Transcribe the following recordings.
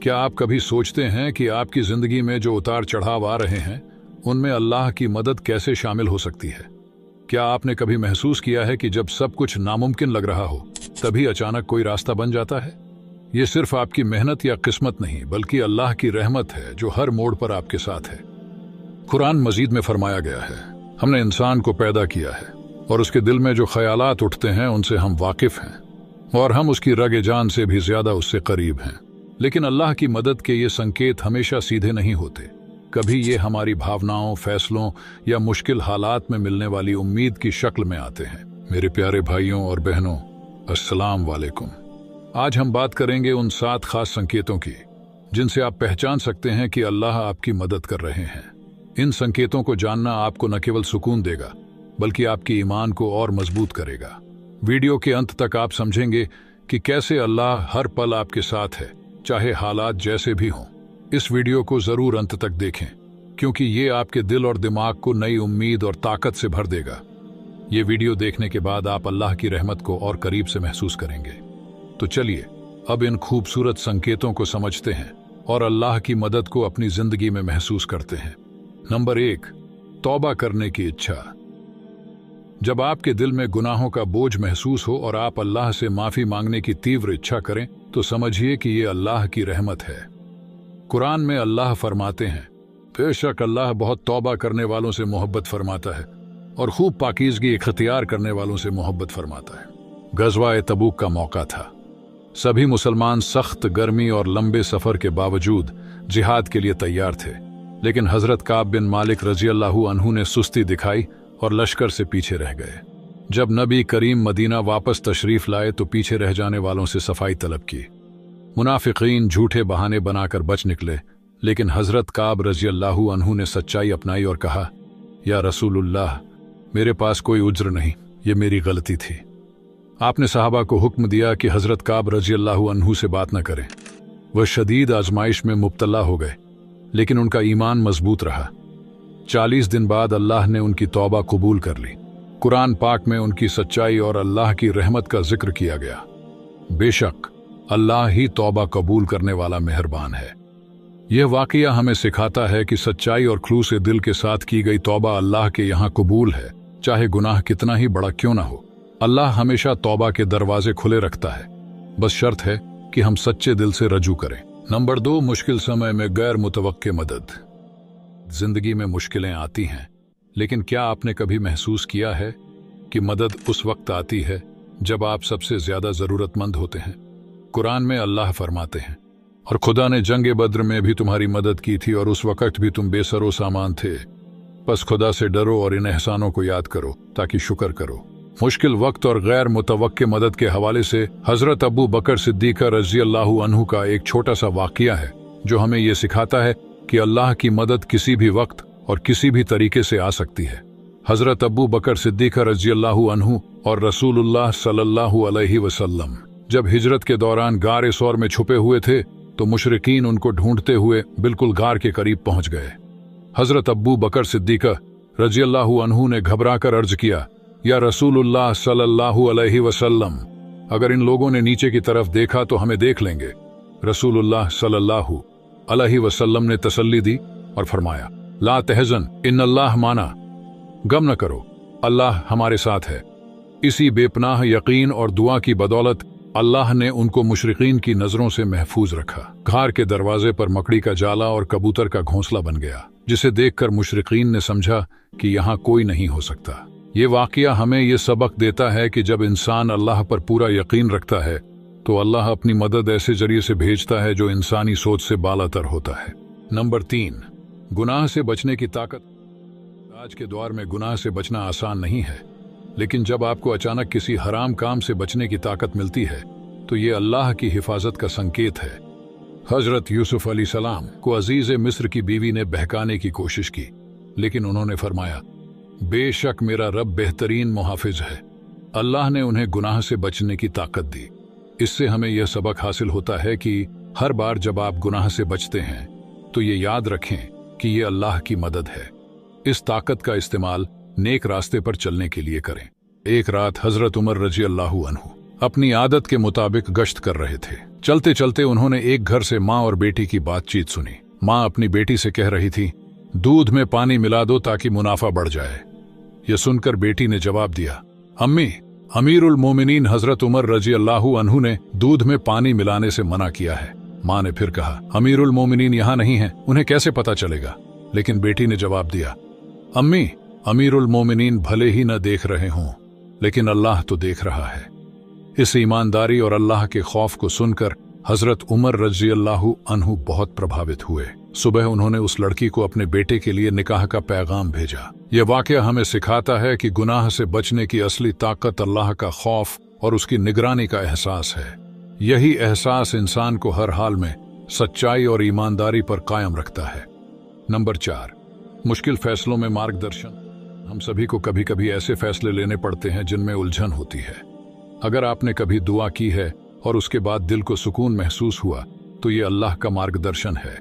क्या आप कभी सोचते हैं कि आपकी जिंदगी में जो उतार चढ़ाव आ रहे हैं उनमें अल्लाह की मदद कैसे शामिल हो सकती है? क्या आपने कभी महसूस किया है कि जब सब कुछ नामुमकिन लग रहा हो तभी अचानक कोई रास्ता बन जाता है? ये सिर्फ आपकी मेहनत या किस्मत नहीं बल्कि अल्लाह की रहमत है जो हर मोड़ पर आपके साथ है। कुरान मजीद में फरमाया गया है, हमने इंसान को पैदा किया है और उसके दिल में जो ख्यालात उठते हैं उनसे हम वाकिफ हैं और हम उसकी रगे जान से भी ज्यादा उससे करीब हैं। लेकिन अल्लाह की मदद के ये संकेत हमेशा सीधे नहीं होते। कभी ये हमारी भावनाओं, फैसलों या मुश्किल हालात में मिलने वाली उम्मीद की शक्ल में आते हैं। मेरे प्यारे भाइयों और बहनों, अस्सलाम वालेकुम। आज हम बात करेंगे उन 7 खास संकेतों की जिनसे आप पहचान सकते हैं कि अल्लाह आपकी मदद कर रहे हैं। इन संकेतों को जानना आपको न केवल सुकून देगा बल्कि आपकी ईमान को और मजबूत करेगा। वीडियो के अंत तक आप समझेंगे कि कैसे अल्लाह हर पल आपके साथ है, चाहे हालात जैसे भी हों। इस वीडियो को जरूर अंत तक देखें क्योंकि ये आपके दिल और दिमाग को नई उम्मीद और ताकत से भर देगा। ये वीडियो देखने के बाद आप अल्लाह की रहमत को और करीब से महसूस करेंगे। तो चलिए अब इन खूबसूरत संकेतों को समझते हैं और अल्लाह की मदद को अपनी जिंदगी में महसूस करते हैं। नंबर 1, तौबा करने की इच्छा। जब आपके दिल में गुनाहों का बोझ महसूस हो और आप अल्लाह से माफी मांगने की तीव्र इच्छा करें तो समझिए कि ये अल्लाह की रहमत है। कुरान में अल्लाह फरमाते हैं, बेशक अल्लाह बहुत तौबा करने वालों से मोहब्बत फरमाता है और खूब पाकीज़गी इख्तियार करने वालों से मोहब्बत फरमाता है। गज़वा तबूक का मौका था। सभी मुसलमान सख्त गर्मी और लंबे सफर के बावजूद जिहाद के लिए तैयार थे, लेकिन हजरत काब बिन मालिक रजी अल्लाहु अन्हु ने सुस्ती दिखाई और लश्कर से पीछे रह गए। जब नबी करीम मदीना वापस तशरीफ लाए तो पीछे रह जाने वालों से सफाई तलब की। मुनाफिकीन झूठे बहाने बनाकर बच निकले, लेकिन हजरत काब रजी अल्लाहु अन्हु ने सच्चाई अपनाई और कहा, या रसूलुल्लाह, मेरे पास कोई उज्र नहीं, ये मेरी गलती थी। आपने सहाबा को हुक्म दिया कि हजरत काब रजी अल्लाहु अन्हु से बात न करें। वह शदीद आजमाइश में मुब्तला हो गए, लेकिन उनका ईमान मजबूत रहा। 40 दिन बाद अल्लाह ने उनकी तौबा कबूल कर ली। कुरान पाक में उनकी सच्चाई और अल्लाह की रहमत का जिक्र किया गया। बेशक अल्लाह ही तौबा कबूल करने वाला मेहरबान है। यह वाकया हमें सिखाता है कि सच्चाई और खुलूस से दिल के साथ की गई तौबा अल्लाह के यहाँ कबूल है, चाहे गुनाह कितना ही बड़ा क्यों ना हो। अल्लाह हमेशा तौबा के दरवाजे खुले रखता है, बस शर्त है कि हम सच्चे दिल से रजू करें। नंबर 2, मुश्किल समय में गैर मुतवक्के मदद। जिंदगी में मुश्किलें आती हैं, लेकिन क्या आपने कभी महसूस किया है कि मदद उस वक्त आती है जब आप सबसे ज्यादा जरूरतमंद होते हैं? कुरान में अल्लाह फरमाते हैं, और खुदा ने जंग बद्र में भी तुम्हारी मदद की थी और उस वक्त भी तुम बेसरो सामान थे। बस खुदा से डरो और इन एहसानों को याद करो ताकि शुक्र करो। मुश्किल वक्त और गैर मुतवक्के मदद के हवाले से हजरत अबू बकर सिद्दीक़ रज़ी अल्लाहु अन्हु का एक छोटा सा वाक़या है जो हमें यह सिखाता है कि अल्लाह की मदद किसी भी वक्त और किसी भी तरीके से आ सकती है। हजरत अबू बकर सिद्दीक़ रज़ी अल्लाहु अन्हु और रसूलुल्लाह सल्लल्लाहु अलैहि वसल्लम जब हिजरत के दौरान गार सौर में छुपे हुए थे तो मुशरिकीन उनको ढूंढते हुए बिल्कुल गार के करीब पहुंच गए। हजरत अबू बकर सिद्दीक़ रज़ी अल्लाहु अन्हु ने घबराकर अर्ज किया, या रसूलुल्लाह सल्लल्लाहु अलैहि वसल्लम, अगर इन लोगों ने नीचे की तरफ देखा तो हमें देख लेंगे। रसूलुल्लाह सल्लल्लाहु अलैहि वसल्लम ने तसल्ली दी और फरमाया, ला तहज़न इन्नल्लाह माना, गम न करो, अल्लाह हमारे साथ है। इसी बेपनाह यकीन और दुआ की बदौलत अल्लाह ने उनको मुशरिकीन की नजरों से महफूज रखा। घार के दरवाजे पर मकड़ी का जाला और कबूतर का घोंसला बन गया, जिसे देखकर मुशरिकीन ने समझा कि यहाँ कोई नहीं हो सकता। ये वाकया हमें ये सबक देता है कि जब इंसान अल्लाह पर पूरा यकीन रखता है तो अल्लाह अपनी मदद ऐसे जरिए से भेजता है जो इंसानी सोच से बालातर होता है। नंबर 3, गुनाह से बचने की ताकत। आज के दौर में गुनाह से बचना आसान नहीं है, लेकिन जब आपको अचानक किसी हराम काम से बचने की ताकत मिलती है तो ये अल्लाह की हिफाजत का संकेत है। हजरत यूसुफ अलैहिस्सलाम को अजीज मिस्र की बीवी ने बहकाने की कोशिश की, लेकिन उन्होंने फरमाया, बेशक मेरा रब बेहतरीन मुहाफिज है। अल्लाह ने उन्हें गुनाह से बचने की ताकत दी। इससे हमें यह सबक हासिल होता है कि हर बार जब आप गुनाह से बचते हैं तो ये याद रखें कि ये अल्लाह की मदद है। इस ताकत का इस्तेमाल नेक रास्ते पर चलने के लिए करें। एक रात हजरत उमर रजी अल्लाहु अन्हु अपनी आदत के मुताबिक गश्त कर रहे थे चलते चलते उन्होंने एक घर से माँ और बेटी की बातचीत सुनी। माँ अपनी बेटी से कह रही थी, दूध में पानी मिला दो ताकि मुनाफा बढ़ जाए। यह सुनकर बेटी ने जवाब दिया, अम्मी, अमीरुल मोमिनीन हजरत उमर रजी अल्लाहु अन्हु ने दूध में पानी मिलाने से मना किया है। माँ ने फिर कहा, अमीरुल मोमिनीन यहाँ नहीं है, उन्हें कैसे पता चलेगा? लेकिन बेटी ने जवाब दिया, अम्मी, अमीरुल मोमिनीन भले ही न देख रहे हों, लेकिन अल्लाह तो देख रहा है। इस ईमानदारी और अल्लाह के खौफ को सुनकर हजरत उमर रजी अल्लाहु अन्हु बहुत प्रभावित हुए। सुबह उन्होंने उस लड़की को अपने बेटे के लिए निकाह का पैगाम भेजा। यह वाकया हमें सिखाता है कि गुनाह से बचने की असली ताकत अल्लाह का खौफ और उसकी निगरानी का एहसास है। यही एहसास इंसान को हर हाल में सच्चाई और ईमानदारी पर कायम रखता है। नंबर 4, मुश्किल फैसलों में मार्गदर्शन। हम सभी को कभी कभी ऐसे फैसले लेने पड़ते हैं जिनमें उलझन होती है। अगर आपने कभी दुआ की है और उसके बाद दिल को सुकून महसूस हुआ तो ये अल्लाह का मार्गदर्शन है।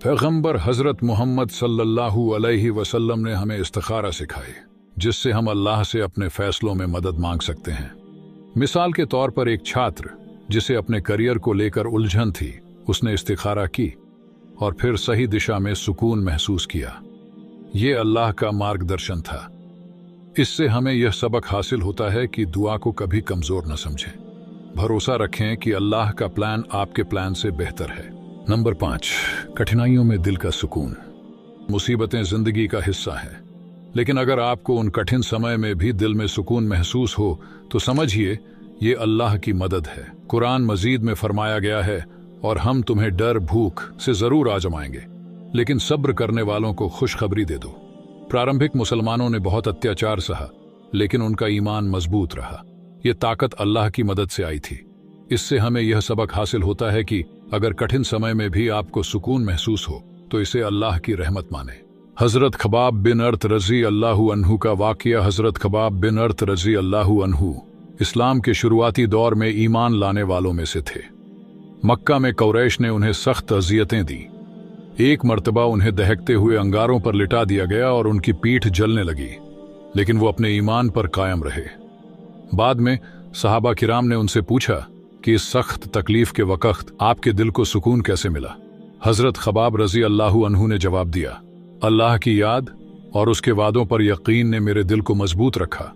पैगंबर हजरत मोहम्मद सल्लल्लाहु अलैहि वसल्लम ने हमें इस्तिखारा सिखाई, जिससे हम अल्लाह से अपने फैसलों में मदद मांग सकते हैं। मिसाल के तौर पर एक छात्र जिसे अपने करियर को लेकर उलझन थी, उसने इस्तिखारा की और फिर सही दिशा में सुकून महसूस किया। ये अल्लाह का मार्गदर्शन था। इससे हमें यह सबक हासिल होता है कि दुआ को कभी कमजोर न समझें। भरोसा रखें कि अल्लाह का प्लान आपके प्लान से बेहतर है। नंबर 5, कठिनाइयों में दिल का सुकून। मुसीबतें जिंदगी का हिस्सा है, लेकिन अगर आपको उन कठिन समय में भी दिल में सुकून महसूस हो तो समझिए ये अल्लाह की मदद है। कुरान मजीद में फरमाया गया है, और हम तुम्हें डर भूख से जरूर आजमाएंगे, लेकिन सब्र करने वालों को खुशखबरी दे दो। प्रारंभिक मुसलमानों ने बहुत अत्याचार सहा, लेकिन उनका ईमान मजबूत रहा। ये ताकत अल्लाह की मदद से आई थी। इससे हमें यह सबक हासिल होता है कि अगर कठिन समय में भी आपको सुकून महसूस हो तो इसे अल्लाह की रहमत माने। हजरत खबाब बिन अर्त रजी अल्लाहु अन्हु का वाकया। हजरत खबाब बिन अर्त रजी अल्लाहु अन्हु इस्लाम के शुरुआती दौर में ईमान लाने वालों में से थे। मक्का में कुरैश ने उन्हें सख्त अजियतें दी। एक मर्तबा उन्हें दहकते हुए अंगारों पर लिटा दिया गया और उनकी पीठ जलने लगी, लेकिन वो अपने ईमान पर कायम रहे। बाद में सहाबा किराम ने उनसे पूछा कि इस सख्त तकलीफ के वक्त आपके दिल को सुकून कैसे मिला। हजरत खबाब रजी अल्लाहु अन्हु ने जवाब दिया, अल्लाह की याद और उसके वादों पर यकीन ने मेरे दिल को मजबूत रखा।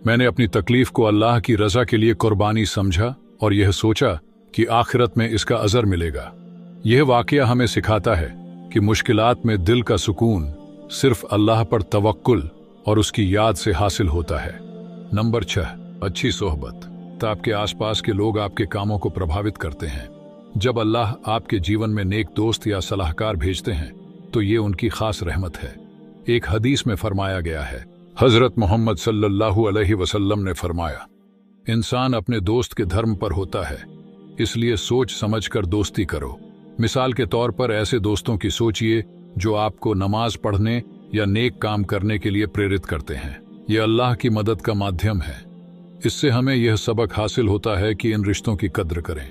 मैंने अपनी तकलीफ को अल्लाह की रजा के लिए कुर्बानी समझा और यह सोचा कि आखिरत में इसका अजर मिलेगा। यह वाकया हमें सिखाता है कि मुश्किलात में दिल का सुकून सिर्फ अल्लाह पर तवक्कुल और उसकी याद से हासिल होता है। नंबर 6, अच्छी सोहबत। आपके आसपास के लोग आपके कामों को प्रभावित करते हैं। जब अल्लाह आपके जीवन में नेक दोस्त या सलाहकार भेजते हैं तो ये उनकी खास रहमत है। एक हदीस में फरमाया गया है, हजरत मोहम्मद सल्लल्लाहु अलैहि वसल्लम ने फरमाया, इंसान अपने दोस्त के धर्म पर होता है, इसलिए सोच समझकर दोस्ती करो। मिसाल के तौर पर ऐसे दोस्तों की सोचिए जो आपको नमाज पढ़ने या नेक काम करने के लिए प्रेरित करते हैं। ये अल्लाह की मदद का माध्यम है। इससे हमें यह सबक हासिल होता है कि इन रिश्तों की कद्र करें।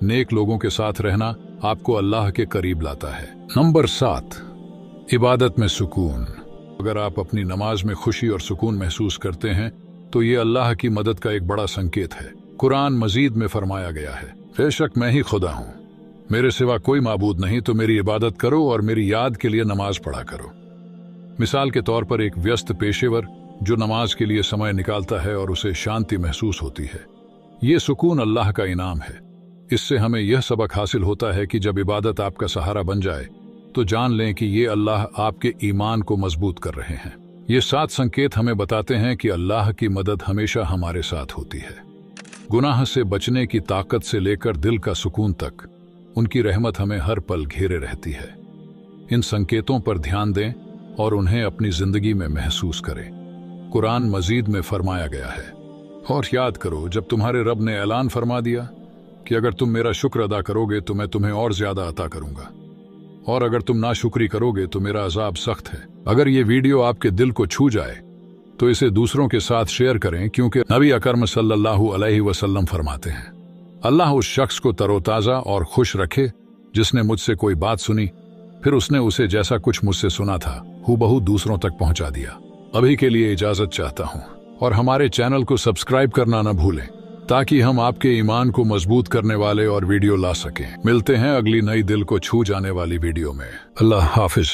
नेक लोगों के साथ रहना आपको अल्लाह के करीब लाता है। नंबर 7, इबादत में सुकून। अगर आप अपनी नमाज में खुशी और सुकून महसूस करते हैं तो ये अल्लाह की मदद का एक बड़ा संकेत है। कुरान मजीद में फरमाया गया है, बेशक मैं ही खुदा हूँ, मेरे सिवा कोई माबूद नहीं, तो मेरी इबादत करो और मेरी याद के लिए नमाज पढ़ा करो। मिसाल के तौर पर एक व्यस्त पेशेवर जो नमाज के लिए समय निकालता है और उसे शांति महसूस होती है, ये सुकून अल्लाह का इनाम है। इससे हमें यह सबक हासिल होता है कि जब इबादत आपका सहारा बन जाए तो जान लें कि ये अल्लाह आपके ईमान को मजबूत कर रहे हैं। ये 7 संकेत हमें बताते हैं कि अल्लाह की मदद हमेशा हमारे साथ होती है। गुनाह से बचने की ताकत से लेकर दिल का सुकून तक उनकी रहमत हमें हर पल घेरे रहती है। इन संकेतों पर ध्यान दें और उन्हें अपनी जिंदगी में महसूस करें। कुरान मजीद में फरमाया गया है, और याद करो जब तुम्हारे रब ने ऐलान फरमा दिया कि अगर तुम मेरा शुक्र अदा करोगे तो मैं तुम्हें और ज्यादा अता करूंगा, और अगर तुम नाशुक्री करोगे तो मेरा अजाब सख्त है। अगर ये वीडियो आपके दिल को छू जाए तो इसे दूसरों के साथ शेयर करें, क्योंकि नबी अकरम सल्लल्लाहु अलैहि वसल्लम फरमाते हैं, अल्लाह उस शख्स को तरोताजा और खुश रखे जिसने मुझसे कोई बात सुनी, फिर उसने उसे जैसा कुछ मुझसे सुना था हूबहू दूसरों तक पहुंचा दिया। अभी के लिए इजाजत चाहता हूं, और हमारे चैनल को सब्सक्राइब करना न भूलें ताकि हम आपके ईमान को मजबूत करने वाले और वीडियो ला सकें। मिलते हैं अगली नई दिल को छू जाने वाली वीडियो में। अल्लाह हाफिज।